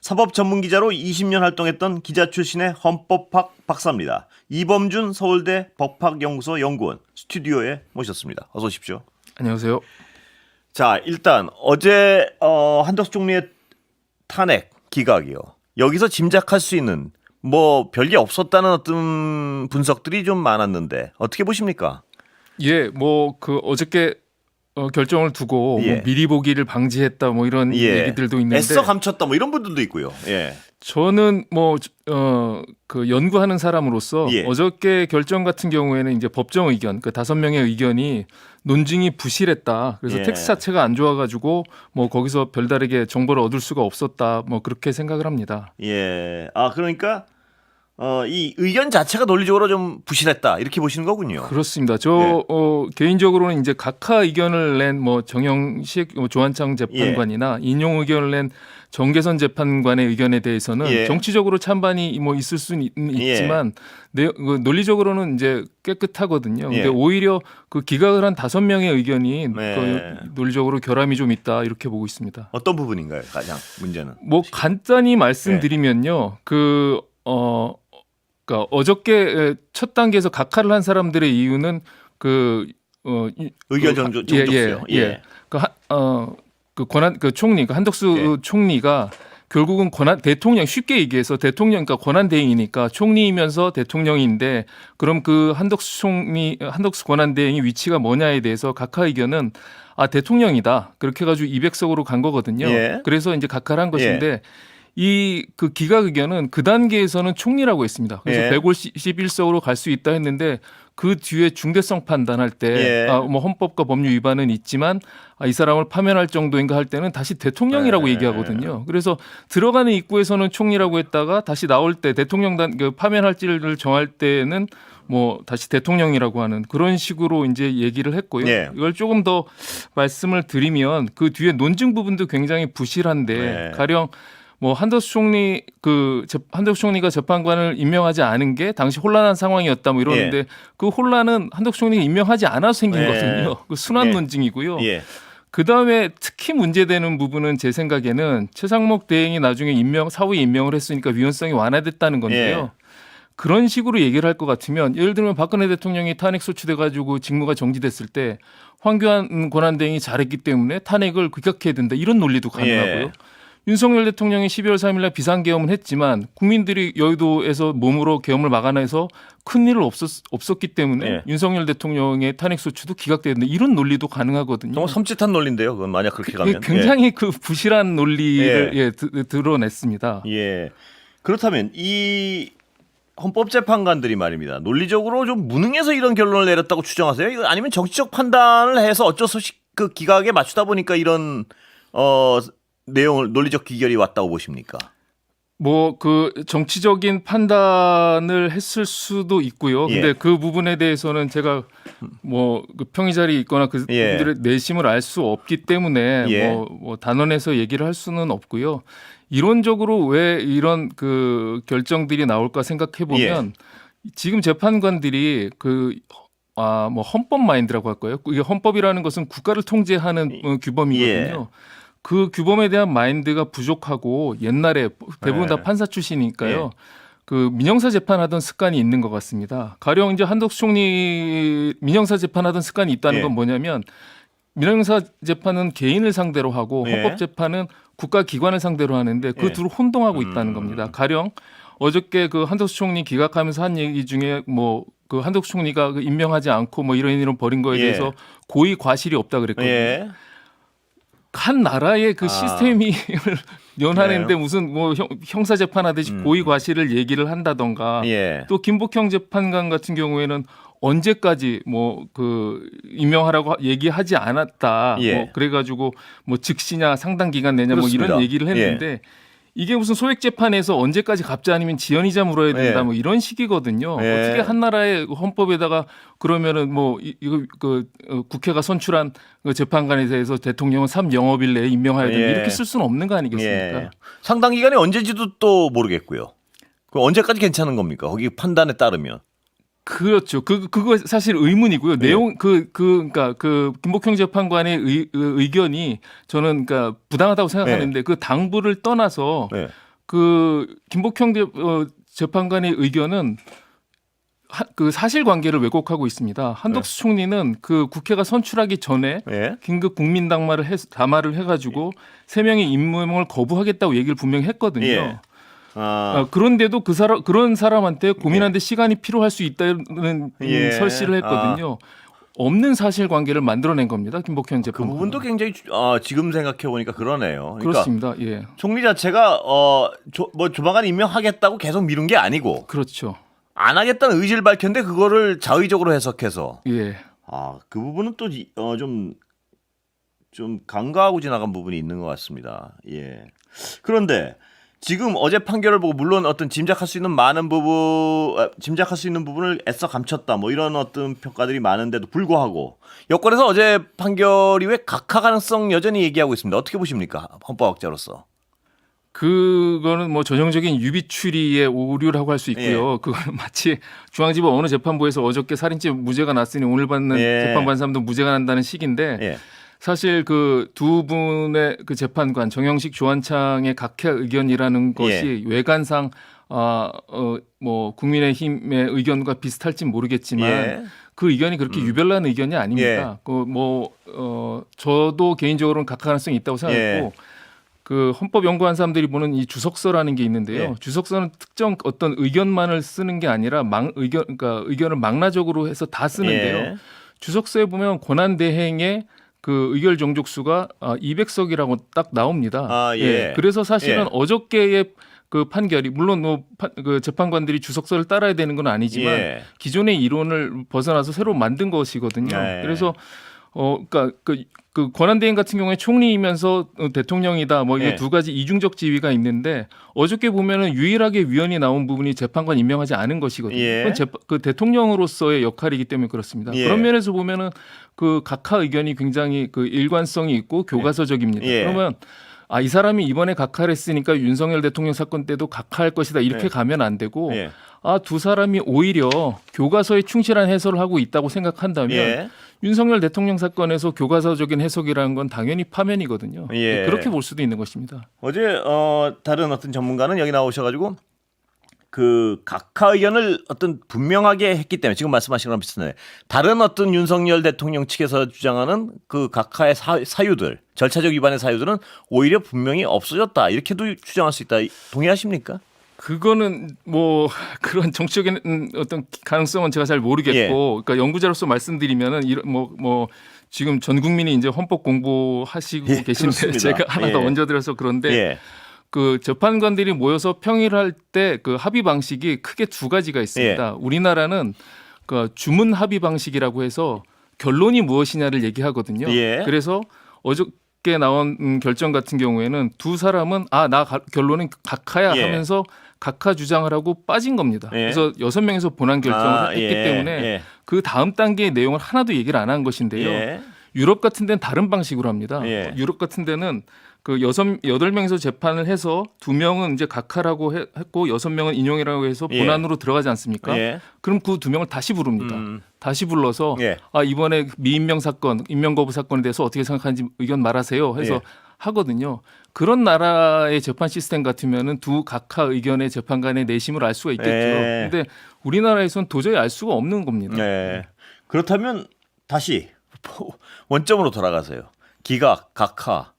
사법 전문 기자로 20년 활동했던 기자 출신의 헌법학 박사입니다. 이범준 서울대 법학연구소 연구원 스튜디오에 모셨습니다. 어서 오십시오. 안녕하세요. 자, 일단 어제 한덕수 총리의 탄핵 기각이요. 여기서 짐작할 수 있는 뭐 별게 없었다는 어떤 분석들이 좀 많았는데 어떻게 보십니까? 예, 뭐 그 어저께 결정을 두고 예. 뭐 미리 보기를 방지했다 뭐 이런 얘기들도 있는데 애써 감췄다 뭐 이런 분들도 있고요. 예. 저는 뭐 그 연구하는 사람으로서 예. 어저께 결정 같은 경우에는 이제 법정 의견 그 5명의 의견이 논증이 부실했다. 그래서 예. 텍스트 자체가 안 좋아가지고 뭐 거기서 별다르게 정보를 얻을 수가 없었다. 뭐 그렇게 생각을 합니다. 예. 아, 그러니까 이 의견 자체가 논리적으로 좀 부실했다 이렇게 보시는 거군요. 그렇습니다. 저 개인적으로는 이제 각하 의견을 낸 뭐 정영식 조한창 재판관이나 인용 의견을 낸 정계선 재판관의 의견에 대해서는 예. 정치적으로 찬반이 뭐 있을 수는 있지만 논리적으로는 이제 깨끗하거든요. 근데 예. 오히려 그 기각을 한 5명의 의견이 네. 그 논리적으로 결함이 좀 있다 이렇게 보고 있습니다. 어떤 부분인가요? 가장 문제는. 뭐 간단히 말씀드리면요. 그러니까 어저께 첫 단계에서 각하를 한 사람들의 이유는 의견 정족수요. 예. 그 총리, 그 한덕수 총리가 결국은 대통령 쉽게 얘기해서 대통령, 그러니까 권한대행이니까 총리이면서 대통령인데 그럼 그 한덕수 권한대행이 위치가 뭐냐에 대해서 각하 의견은 대통령이다. 그렇게 해가지고 200석으로 간 거거든요. 예. 그래서 이제 각하를 한 것인데 그 기각 의견은 그 단계에서는 총리라고 했습니다. 그래서 예. 151석으로 갈 수 있다 했는데 그 뒤에 중대성 판단할 때 뭐 헌법과 법률 위반은 있지만 이 사람을 파면할 정도인가 할 때는 다시 대통령이라고 얘기하거든요. 그래서 들어가는 입구에서는 총리라고 했다가 다시 나올 때 대통령 파면할지를 정할 때는 뭐 다시 대통령이라고 하는 그런 식으로 이제 얘기를 했고요. 예. 이걸 조금 더 말씀을 드리면 그 뒤에 논증 부분도 굉장히 부실한데 가령 뭐 한덕수 총리가 재판관을 임명하지 않은 게 당시 혼란한 상황이었다 뭐 이러는데 그 혼란은 한덕수 총리가 임명하지 않아서 생긴 거거든요. 그 순환 논증이고요. 그 다음에 특히 문제되는 부분은 제 생각에는 최상목 대행이 나중에 사후에 임명을 했으니까 위헌성이 완화됐다는 건데요. 그런 식으로 얘기를 할 것 같으면 예를 들면 박근혜 대통령이 탄핵 소추돼 가지고 직무가 정지됐을 때 황교안 권한대행이 잘했기 때문에 탄핵을 극약해야 된다 이런 논리도 가능하고요. 윤석열 대통령이 12월 3일 날 비상계엄을 했지만 국민들이 여의도에서 몸으로 계엄을 막아내서 큰일은 없었기 때문에 윤석열 대통령의 탄핵소추도 기각돼야 된다. 이런 논리도 가능하거든요. 너무 섬찟한 논리인데요. 그건 만약 그렇게 가면. 굉장히 그 부실한 논리를 드러냈습니다. 예. 그렇다면 이 헌법재판관들이 말입니다. 논리적으로 좀 무능해서 이런 결론을 내렸다고 추정하세요? 이거 아니면 정치적 판단을 해서 어쩔 수 없이 그 기각에 맞추다 보니까 이런 내용을 논리적 기결이 왔다고 보십니까? 뭐 그 정치적인 판단을 했을 수도 있고요. 근데 그 부분에 대해서는 제가 뭐 그 평의 자리에 있거나 그분들의 내심을 알 수 없기 때문에 뭐 단언해서 얘기를 할 수는 없고요. 이론적으로 왜 이런 그 결정들이 나올까 생각해 보면 지금 재판관들이 뭐 헌법 마인드라고 할까요? 이게 헌법이라는 것은 국가를 통제하는 규범이거든요. 그 규범에 대한 마인드가 부족하고 옛날에 대부분 다 판사 출신이니까요. 그 민형사 재판하던 습관이 있는 것 같습니다. 가령 이제 한덕수 총리 민형사 재판하던 습관이 있다는 건 뭐냐면 민형사 재판은 개인을 상대로 하고 헌법 재판은 국가 기관을 상대로 하는데 그 둘을 혼동하고 있다는 겁니다. 가령 어저께 그 한덕수 총리 기각하면서 한 얘기 중에 뭐 그 한덕수 총리가 임명하지 않고 뭐 이런 벌인 거에 대해서 고의 과실이 없다 그랬거든요. 한 나라의 그 시스템이 연하는데 무슨 뭐 형사 재판하듯이 고의 과실을 얘기를 한다던가 또 김복형 재판관 같은 경우에는 언제까지 뭐 그 임명하라고 얘기하지 않았다. 뭐 그래가지고 뭐 즉시냐 상당 기간 내냐 뭐 이런 얘기를 했는데 이게 무슨 소액 재판에서 언제까지 갚지 않으면 지연이자 물어야 된다 뭐 이런 식이거든요. 어떻게 한 나라의 헌법에다가 그러면은 뭐 이거 국회가 선출한 그 재판관에 대해서 대통령은 3영업일 내에 임명해야 된다 이렇게 쓸 수는 없는 거 아니겠습니까? 상당 기간이 언제지도 또 모르겠고요. 그 언제까지 괜찮은 겁니까? 거기 판단에 따르면. 그렇죠. 그거 사실 의문이고요. 내용 그러니까 그 김복형 재판관의 의견이 저는 그러니까 부당하다고 생각하는데 그 당부를 떠나서 그 김복형 재판관의 의견은 그 사실관계를 왜곡하고 있습니다. 한덕수 총리는 그 국회가 선출하기 전에 예. 긴급 국민 담화를 해가지고 3명의 임명을 거부하겠다고 얘기를 분명히 했거든요. 예. 그런데도 그런 사람한테 고민하는데 시간이 필요할 수 있다는 예. 설시를 했거든요. 없는 사실관계를 만들어낸 겁니다. 김복현 그 재판관. 부분도 굉장히 지금 생각해 보니까 그러네요. 그러니까 그렇습니다. 예, 총리 자체가 뭐 조만간 임명하겠다고 계속 미룬 게 아니고 그렇죠. 안 하겠다는 의지를 밝혔는데 그거를 자의적으로 해석해서 예, 그 부분은 또 좀 간과하고 지나간 부분이 있는 것 같습니다. 예. 그런데 지금 어제 판결을 보고 물론 어떤 짐작할 수 있는 부분을 애써 감췄다 뭐 이런 어떤 평가들이 많은데도 불구하고 여권에서 어제 판결이 왜 각하 가능성 여전히 얘기하고 있습니다. 어떻게 보십니까? 헌법학자로서. 그거는 뭐 전형적인 유비추리의 오류라고 할 수 있고요. 그거는 마치 중앙지법 어느 재판부에서 어저께 살인죄 무죄가 났으니 오늘 받는 재판관 사람도 무죄가 난다는 식인데 사실 그 두 분의 그 재판관 정영식 조한창의 각하 의견이라는 것이 외관상 뭐 국민의힘의 의견과 비슷할진 모르겠지만 그 의견이 그렇게 유별난 의견이 아닙니다. 저도 개인적으로는 각하 가능성이 있다고 생각했고 그 헌법 연구한 사람들이 보는 이 주석서라는 게 있는데요. 주석서는 특정 어떤 의견만을 쓰는 게 아니라 그러니까 의견을 망라적으로 해서 다 쓰는데요. 주석서에 보면 권한 대행의 그 의결 정족수가 200석이라고 딱 나옵니다. 그래서 사실은 어저께의 그 판결이 물론 그 재판관들이 주석서를 따라야 되는 건 아니지만 기존의 이론을 벗어나서 새로 만든 것이거든요. 그래서 그러니까 그 권한대행 같은 경우에 총리이면서 대통령이다 뭐 이게 두 가지 이중적 지위가 있는데 어저께 보면은 유일하게 위헌이 나온 부분이 재판관 임명하지 않은 것이거든요. 그건 그 대통령으로서의 역할이기 때문에 그렇습니다. 그런 면에서 보면은 그 각하 의견이 굉장히 그 일관성이 있고 교과서적입니다. 그러면 이 사람이 이번에 각하를 했으니까 윤석열 대통령 사건 때도 각하할 것이다 이렇게 가면 안 되고 두 사람이 오히려 교과서에 충실한 해설을 하고 있다고 생각한다면 윤석열 대통령 사건에서 교과서적인 해석이라는 건 당연히 파면이거든요. 그렇게 볼 수도 있는 것입니다. 어제 다른 어떤 전문가는 여기 나오셔가지고 그 각하 의견을 어떤 분명하게 했기 때문에 지금 말씀하신 거랑 비슷하네. 다른 어떤 윤석열 대통령 측에서 주장하는 그 각하의 사유들, 절차적 위반의 사유들은 오히려 분명히 없어졌다. 이렇게도 주장할 수 있다. 동의하십니까? 그거는 뭐 그런 정치적인 어떤 가능성은 제가 잘 모르겠고, 그러니까 연구자로서 말씀드리면은 뭐 지금 전 국민이 이제 헌법 공부하시고 계신데 그렇습니다. 제가 하나 더 얹어드려서 그런데. 그 재판관들이 모여서 평의를 할 때 그 합의 방식이 크게 두 가지가 있습니다. 우리나라는 그 주문 합의 방식이라고 해서 결론이 무엇이냐를 얘기하거든요. 그래서 어저께 나온 결정 같은 경우에는 두 사람은 나 결론은 각하야 하면서 각하 주장을 하고 빠진 겁니다. 그래서 6명에서 본안 결정을 했기 때문에 그 다음 단계의 내용을 하나도 얘기를 안 한 것인데요. 유럽 같은 데는 다른 방식으로 합니다. 유럽 같은 데는 그 8명에서 재판을 해서 2명은 이제 각하라고 했고 6명은 인용이라고 해서 본안으로 들어가지 않습니까? 그럼 그 2명을 다시 부릅니다. 다시 불러서 이번에 미임명 사건, 임명 거부 사건에 대해서 어떻게 생각하는지 의견 말하세요 해서 하거든요. 그런 나라의 재판 시스템 같으면은 두 각하 의견의 재판관의 내심을 알 수가 있겠죠. 그런데 우리나라에서는 도저히 알 수가 없는 겁니다. 그렇다면 다시 원점으로 돌아가세요. 기각, 각하,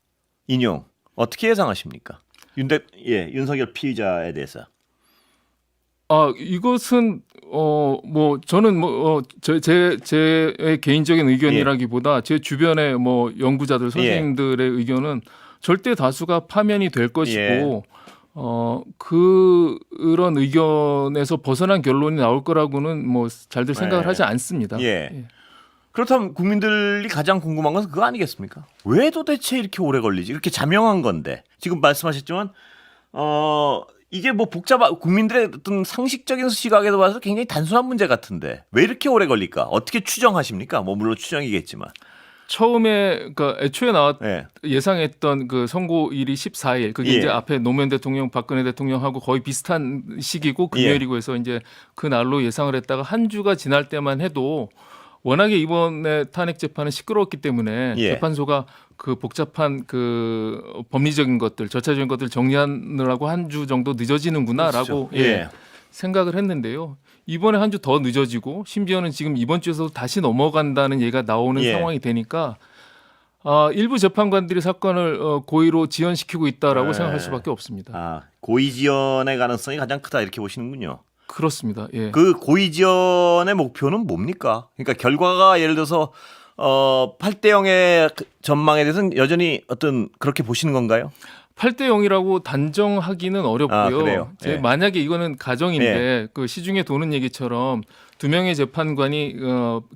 인용 어떻게 예상하십니까? 윤석열 피의자에 대해서. 이것은 뭐 저는 제 개인적인 의견이라기보다 제 주변의 뭐 연구자들 선생님들의 의견은 절대 다수가 파면이 될 것이고 그런 의견에서 벗어난 결론이 나올 거라고는 뭐 잘들 생각을 하지 않습니다. 그렇다면 국민들이 가장 궁금한 것은 그거 아니겠습니까? 왜 도대체 이렇게 오래 걸리지? 이렇게 자명한 건데 지금 말씀하셨지만 이게 뭐 국민들의 어떤 상식적인 시각에서 봐서 굉장히 단순한 문제 같은데 왜 이렇게 오래 걸릴까? 어떻게 추정하십니까? 뭐 물론 추정이겠지만 처음에 그러니까 애초에 예상했던 그 선고일이 14일 그게 이제 앞에 노무현 대통령, 박근혜 대통령하고 거의 비슷한 시기고 금요일이고 해서 이제 그 날로 예상을 했다가 한 주가 지날 때만 해도 워낙에 이번에 탄핵 재판은 시끄러웠기 때문에 재판소가 그 복잡한 그 법리적인 것들, 절차적인 것들 정리하느라고 한 주 정도 늦어지는구나라고 그렇죠. 예. 생각을 했는데요. 이번에 한 주 더 늦어지고 심지어는 지금 이번 주에서 다시 넘어간다는 얘기가 나오는 예. 상황이 되니까 일부 재판관들이 사건을 고의로 지연시키고 있다라고 네. 생각할 수밖에 없습니다. 아, 고의 지연의 가능성이 가장 크다 이렇게 보시는군요. 그렇습니다. 예. 그 고의 지연의 목표는 뭡니까? 그러니까 결과가 예를 들어서 8대 0의 전망에 대해서는 여전히 어떤 그렇게 보시는 건가요? 8대 0이라고 단정하기는 어렵고요. 그래요? 예. 만약에 이거는 가정인데 그 시중에 도는 얘기처럼 두 명의 재판관이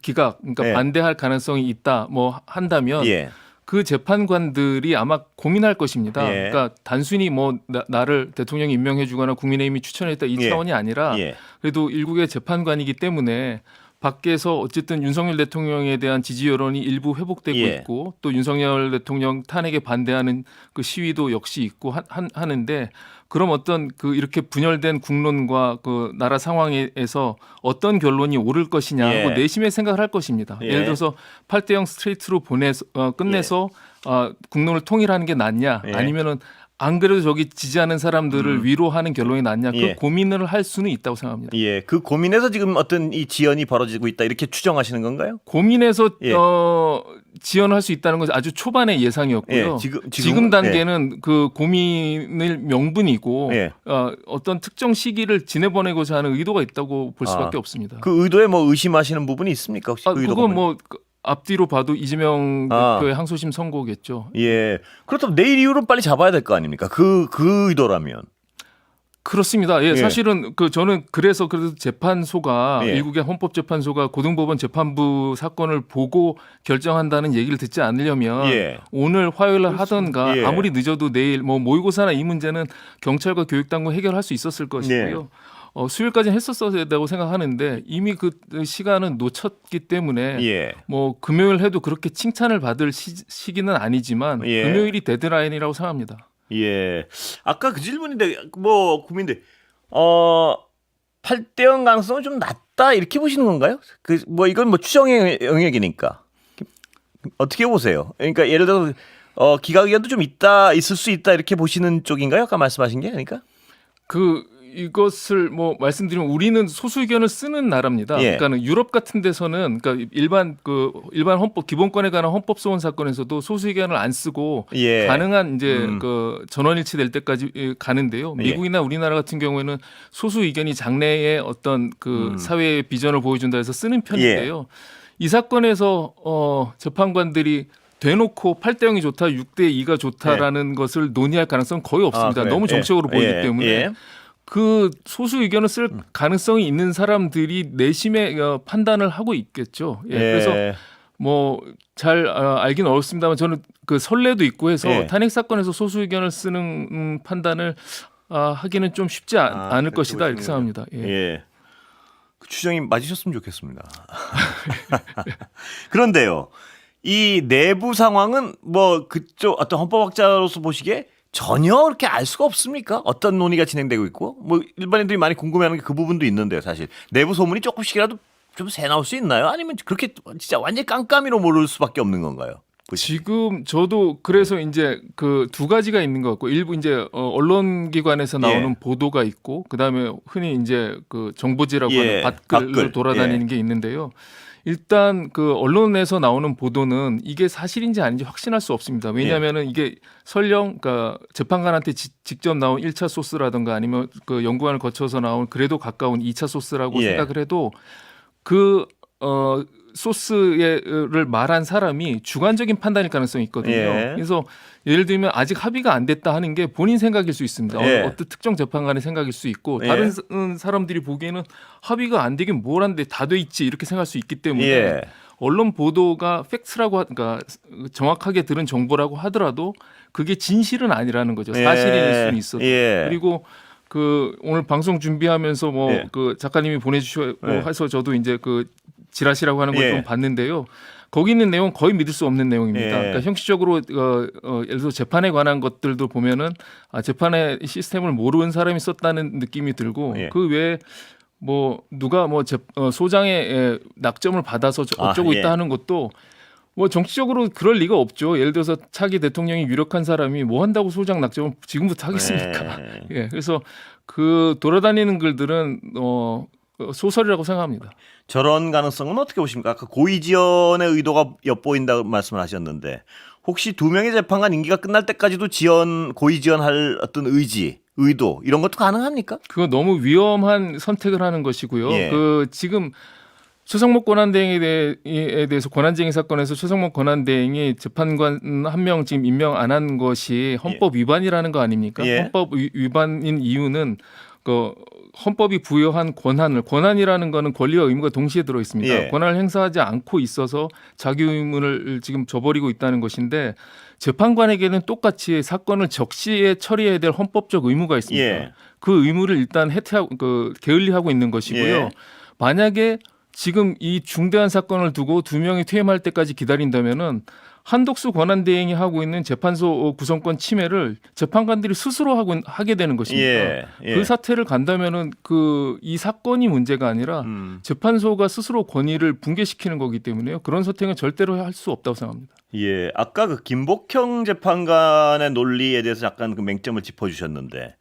기각, 그러니까 예. 반대할 가능성이 있다, 뭐 한다면 예. 그 재판관들이 아마 고민할 것입니다. 예. 그러니까 단순히 뭐 나를 대통령이 임명해주거나 국민의힘이 추천했다 이 예. 차원이 아니라 예. 그래도 일국의 재판관이기 때문에 밖에서 어쨌든 윤석열 대통령에 대한 지지 여론이 일부 회복되고 예. 있고 또 윤석열 대통령 탄핵에 반대하는 그 시위도 역시 있고 하는데 그럼 어떤 그 이렇게 분열된 국론과 그 나라 상황에서 어떤 결론이 오를 것이냐 하고 예. 내심의 생각을 할 것입니다. 예. 예를 들어서 8대 0 스트레이트로 끝내서 국론을 통일하는 게 낫냐 예. 아니면은 안 그래도 저기 지지하는 사람들을 위로하는 결론이 낫냐 예. 그 고민을 할 수는 있다고 생각합니다. 예. 그 고민에서 지금 어떤 이 지연이 벌어지고 있다 이렇게 추정하시는 건가요? 고민해서 예. 지원할 수 있다는 것은 아주 초반의 예상이었고요. 예, 지금 단계는 그 고민을 명분이고 예. 어떤 특정 시기를 지내보내고자 하는 의도가 있다고 볼 수밖에 없습니다. 그 의도에 뭐 의심하시는 부분이 있습니까? 혹시 그 의도가 그건 뭐예요? 뭐 앞뒤로 봐도 이재명 대표의 항소심 선고겠죠. 예. 그렇다면 내일 이후로 빨리 잡아야 될 거 아닙니까? 그 의도라면. 그렇습니다. 예, 예. 사실은 저는 그래서 그래도 재판소가 예. 미국의 헌법재판소가 고등법원 재판부 사건을 보고 결정한다는 얘기를 듣지 않으려면 예. 오늘 화요일 날 하던가 예. 아무리 늦어도 내일 뭐 모의고사나 이 문제는 경찰과 교육당국 해결할 수 있었을 것이고요. 수요일까지 했었어야 된다고 생각하는데 이미 그 시간은 놓쳤기 때문에 예. 뭐 금요일 해도 그렇게 칭찬을 받을 시기는 아니지만 예. 금요일이 데드라인이라고 생각합니다. 예. 아까 그 질문인데 뭐 국민들 8대 0 가능성은 좀 낮다 이렇게 보시는 건가요? 그 뭐 이건 뭐 추정의 영역이니까. 어떻게 보세요? 그러니까 예를 들어서 기각 의견도 좀 있을 수 있다 이렇게 보시는 쪽인가요? 아까 말씀하신 게 그러니까? 이것을 뭐 말씀드리면 우리는 소수 의견을 쓰는 나라입니다. 예. 그러니까 유럽 같은 데서는 그러니까 일반 헌법 기본권에 관한 헌법 소원 사건에서도 소수 의견을 안 쓰고 예. 가능한 이제 그 전원일치 될 때까지 가는데요. 미국이나 우리나라 같은 경우에는 소수 의견이 장래의 어떤 그 사회의 비전을 보여준다 해서 쓰는 편인데요. 이 사건에서 재판관들이 대놓고 8대 0이 좋다, 6대 2가 좋다라는 것을 논의할 가능성은 거의 없습니다. 그래요? 너무 정책으로 보이기 때문에 그 소수 의견을 쓸 가능성이 있는 사람들이 내심의 판단을 하고 있겠죠. 그래서 뭐 잘 알기는 어렵습니다만 저는 그 선례도 있고 해서 탄핵 사건에서 소수 의견을 쓰는 판단을 하기는 좀 쉽지 않을 것이다 이렇게 생각합니다. 예. 그 추정이 맞으셨으면 좋겠습니다. 그런데요. 이 내부 상황은 뭐 그쪽 어떤 헌법학자로서 보시기에 전혀 그렇게 알 수가 없습니까? 어떤 논의가 진행되고 있고 뭐 일반인들이 많이 궁금해하는 게 그 부분도 있는데요. 사실 내부 소문이 조금씩이라도 좀 새 나올 수 있나요? 아니면 그렇게 진짜 완전히 깜깜이로 모를 수밖에 없는 건가요? 지금 저도 그래서 이제 그 두 가지가 있는 것 같고 일부 이제 언론기관에서 나오는 보도가 있고 그다음에 흔히 이제 그 정보지라고 하는 밭글로 돌아다니는 게 있는데요. 일단 그 언론에서 나오는 보도는 이게 사실인지 아닌지 확신할 수 없습니다. 왜냐하면은 이게 설령 그러니까 재판관한테 직접 나온 1차 소스라든가 아니면 그 연구관을 거쳐서 나온 그래도 가까운 2차 소스라고 생각을 해도 그 소스를 말한 사람이 주관적인 판단일 가능성이 있거든요. 그래서 예를 들면 아직 합의가 안 됐다 하는 게 본인 생각일 수 있습니다. 어떤 특정 재판관의 생각일 수 있고 다른 사람들이 보기에는 합의가 안 되긴 뭘 한데 다 돼 있지 이렇게 생각할 수 있기 때문에 언론 보도가 팩트라고 그러니까 정확하게 들은 정보라고 하더라도 그게 진실은 아니라는 거죠. 사실일 수는 있어도. 그리고 그 오늘 방송 준비하면서 뭐 그 작가님이 보내주시고 해서 저도 이제 그 지라시라고 하는 걸 좀 봤는데요. 거기 있는 내용 거의 믿을 수 없는 내용입니다. 그러니까 형식적으로 예를 들어 재판에 관한 것들도 보면은 재판의 시스템을 모르는 사람이 썼다는 느낌이 들고 그 외에 뭐 누가 뭐 소장의 낙점을 받아서 어쩌고 있다 하는 것도 뭐 정치적으로 그럴 리가 없죠. 예를 들어서 차기 대통령이 유력한 사람이 뭐 한다고 소장 낙점을 지금부터 하겠습니까? 네. 예, 그래서 그 돌아다니는 글들은 소설이라고 생각합니다. 저런 가능성은 어떻게 보십니까? 아까 고의 지연의 의도가 엿보인다고 말씀을 하셨는데 혹시 두 명의 재판관 임기가 끝날 때까지도 고의 지연할 어떤 의도 이런 것도 가능합니까? 그거 너무 위험한 선택을 하는 것이고요. 예. 그 지금 최상목 권한대행에 대해서 권한쟁의 사건에서 최상목 권한대행이 재판관 한 명 지금 임명 안 한 것이 헌법 위반이라는 거 아닙니까? 예. 헌법 위반인 이유는 그 헌법이 부여한 권한이라는 거는 권리와 의무가 동시에 들어 있습니다. 예. 권한을 행사하지 않고 있어서 자기 의무를 지금 저버리고 있다는 것인데 재판관에게는 똑같이 사건을 적시에 처리해야 될 헌법적 의무가 있습니다. 예. 그 의무를 일단 게을리하고 있는 것이고요. 예. 만약에 지금 이 중대한 사건을 두고 두 명이 퇴임할 때까지 기다린다면은 한덕수 권한대행이 하고 있는 재판소 구성권 침해를 재판관들이 스스로 하게 되는 것입니다. 예. 예. 그 사태를 간다면은 이 사건이 문제가 아니라 재판소가 스스로 권위를 붕괴시키는 거기 때문에요. 그런 선택은 절대로 할 수 없다고 생각합니다. 예, 아까 그 김복형 재판관의 논리에 대해서 약간 그 맹점을 짚어주셨는데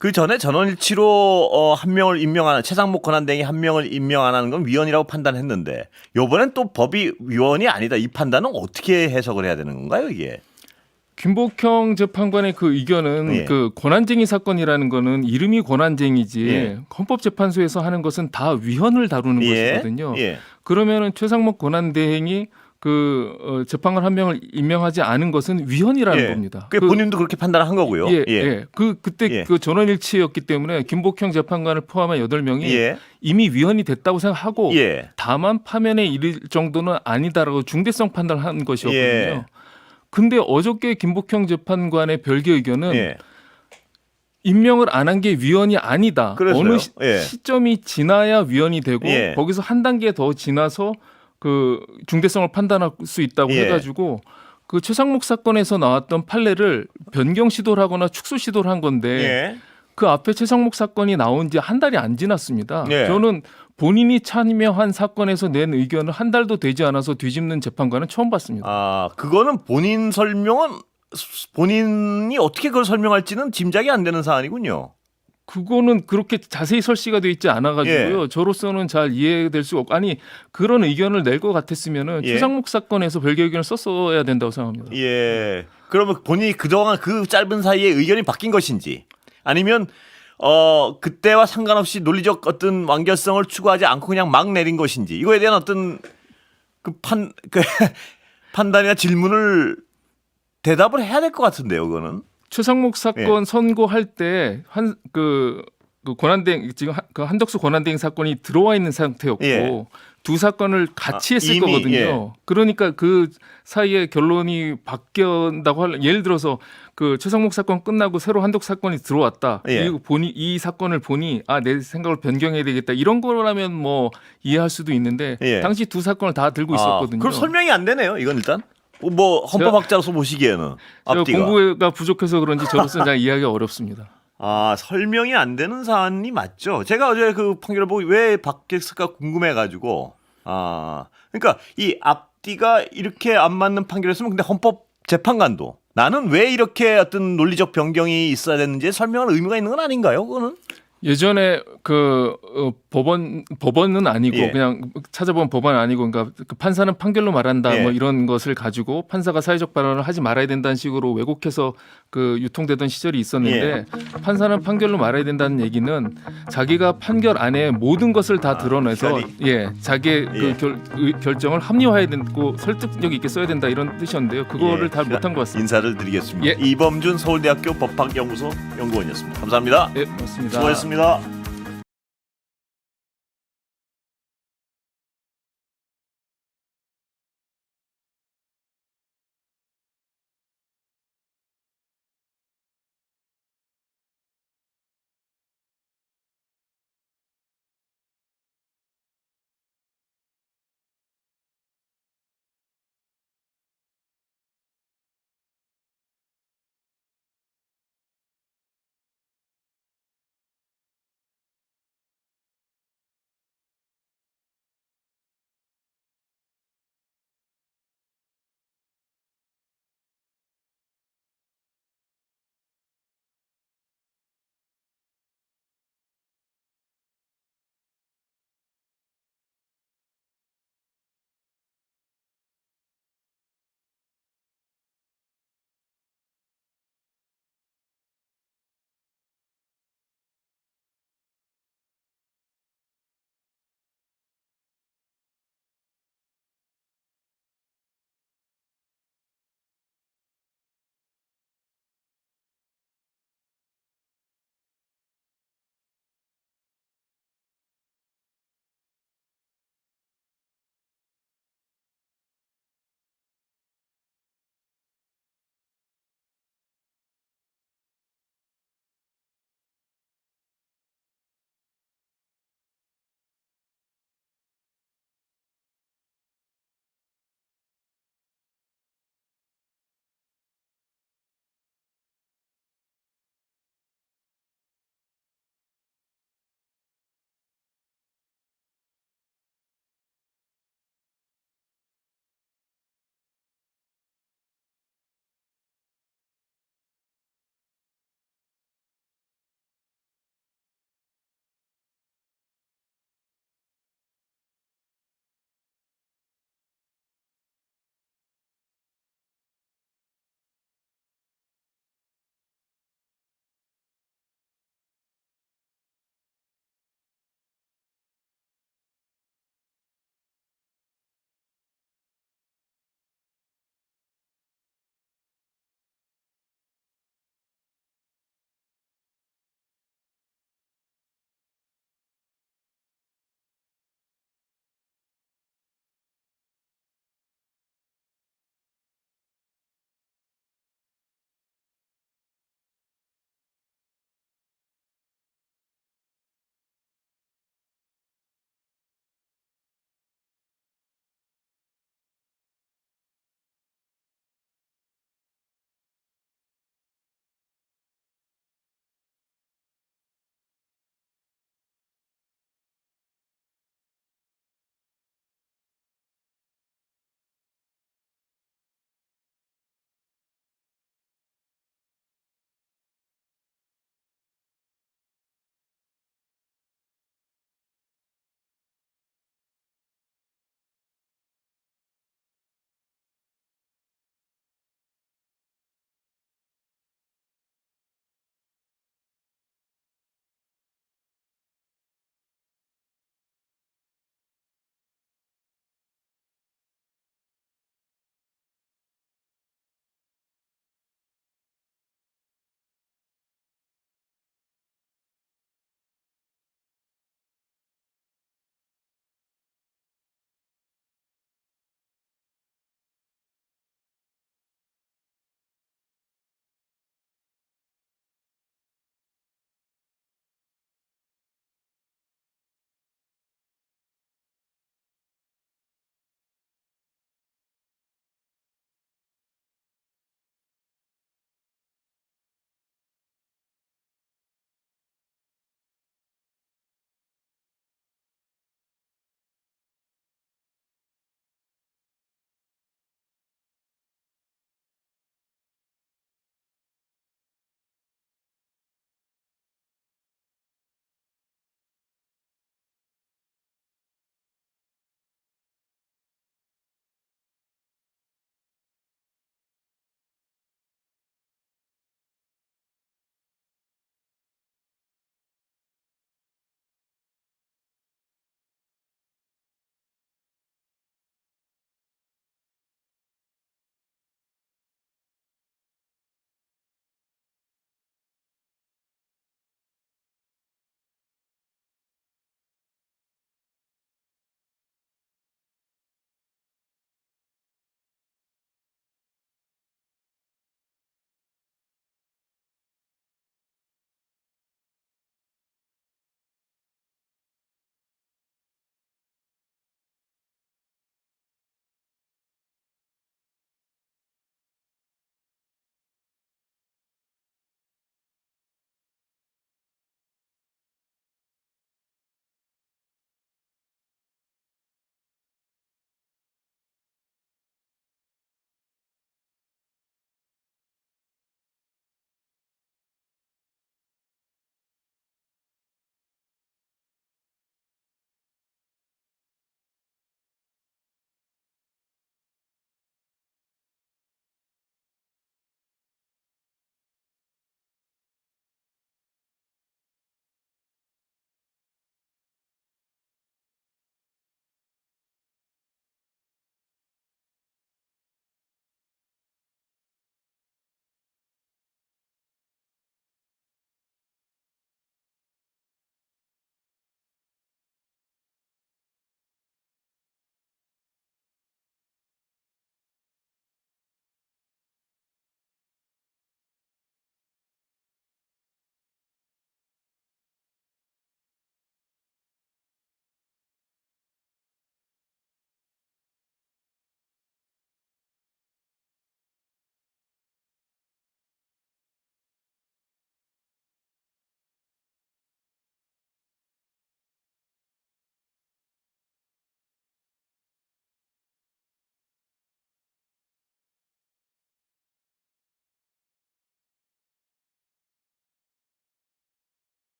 그 전에 전원일치로 한 명을 임명하는 최상목 권한대행이 한 명을 임명 안 하는 건 위헌이라고 판단했는데 이번엔 또 법이 위헌이 아니다. 이 판단은 어떻게 해석을 해야 되는 건가요, 이게? 김복형 재판관의 그 의견은 예. 그 권한쟁의 사건이라는 거는 이름이 권한쟁의지 예. 헌법재판소에서 하는 것은 다 위헌을 다루는 예. 것이거든요. 예. 그러면은 최상목 권한대행이 재판관 한 명을 임명하지 않은 것은 위헌이라는 예. 겁니다. 그 본인도 그렇게 판단을 한 거고요. 예. 그때 예. 그 전원일치였기 때문에 김복형 재판관을 포함한 8명이 예. 이미 위헌이 됐다고 생각하고 예. 다만 파면에 이를 정도는 아니다라고 중대성 판단을 한 것이었거든요. 예. 근데 어저께 김복형 재판관의 별개 의견은 예. 임명을 안 한 게 위헌이 아니다. 그래서요? 어느 예. 시점이 지나야 위헌이 되고 예. 거기서 한 단계 더 지나서 그 중대성을 판단할 수 있다고 예. 해가지고 그 최상목 사건에서 나왔던 판례를 변경 시도를 하거나 축소 시도를 한 건데 예. 그 앞에 최상목 사건이 나온 지 한 달이 안 지났습니다. 예. 저는 본인이 참여한 사건에서 낸 의견을 한 달도 되지 않아서 뒤집는 재판관은 처음 봤습니다. 아, 그거는 본인이 어떻게 그걸 설명할지는 짐작이 안 되는 사안이군요. 그거는 그렇게 자세히 설치가 되어 있지 않아가지고요. 예. 저로서는 잘 이해될 수가 없고 아니 그런 의견을 낼 것 같았으면은 예. 최상목 사건에서 별개 의견을 썼어야 된다고 생각합니다. 예. 그러면 본인이 그동안 그 짧은 사이에 의견이 바뀐 것인지 아니면 그때와 상관없이 논리적 어떤 완결성을 추구하지 않고 그냥 막 내린 것인지 이거에 대한 어떤 그 판단이나 질문을 대답을 해야 될 것 같은데요, 그거는. 최상목 사건 선고할 때 그 권한대행 지금 그 한덕수 권한대행 사건이 들어와 있는 상태였고 예. 두 사건을 같이 했을 이미, 거거든요. 예. 그러니까 그 사이에 결론이 바뀐다고 예를 들어서 그 최상목 사건 끝나고 새로 한덕수 사건이 들어왔다. 예. 그리고 이 사건을 보니 내 생각을 변경해야 되겠다. 이런 거라면 뭐 이해할 수도 있는데 예. 당시 두 사건을 다 들고 있었거든요. 그럼 설명이 안 되네요, 이건 일단. 뭐 헌법학자로서 보시기에는 제가 앞뒤가. 공부가 부족해서 그런지 저로서는 잘 이해하기가 어렵습니다. 아, 설명이 안 되는 사안이 맞죠. 제가 어제 그 판결을 보고 왜 바뀌었을까 궁금해가지고. 그러니까 이 앞뒤가 이렇게 안 맞는 판결이었으면 근데 헌법 재판관도 나는 왜 이렇게 어떤 논리적 변경이 있어야 되는지 설명할 의무가 있는 건 아닌가요? 그거는? 예전에 법원은 아니고 예. 그냥 찾아본 법원은 아니고 그러니까 그 판사는 판결로 말한다 예. 뭐 이런 것을 가지고 판사가 사회적 발언을 하지 말아야 된다는 식으로 왜곡해서 그 유통되던 시절이 있었는데 판사는 판결로 말아야 된다는 얘기는 자기가 판결 안에 모든 것을 다 드러내서 자기의 그 결정을 합리화해야 되고 설득력 있게 써야 된다 이런 뜻이었는데요. 그거를 잘 못한 것 같습니다. 인사를 드리겠습니다. 예. 이범준 서울대학교 법학연구소 연구원이었습니다. 감사합니다. 네, 고맙습니다. 수고하셨습니다.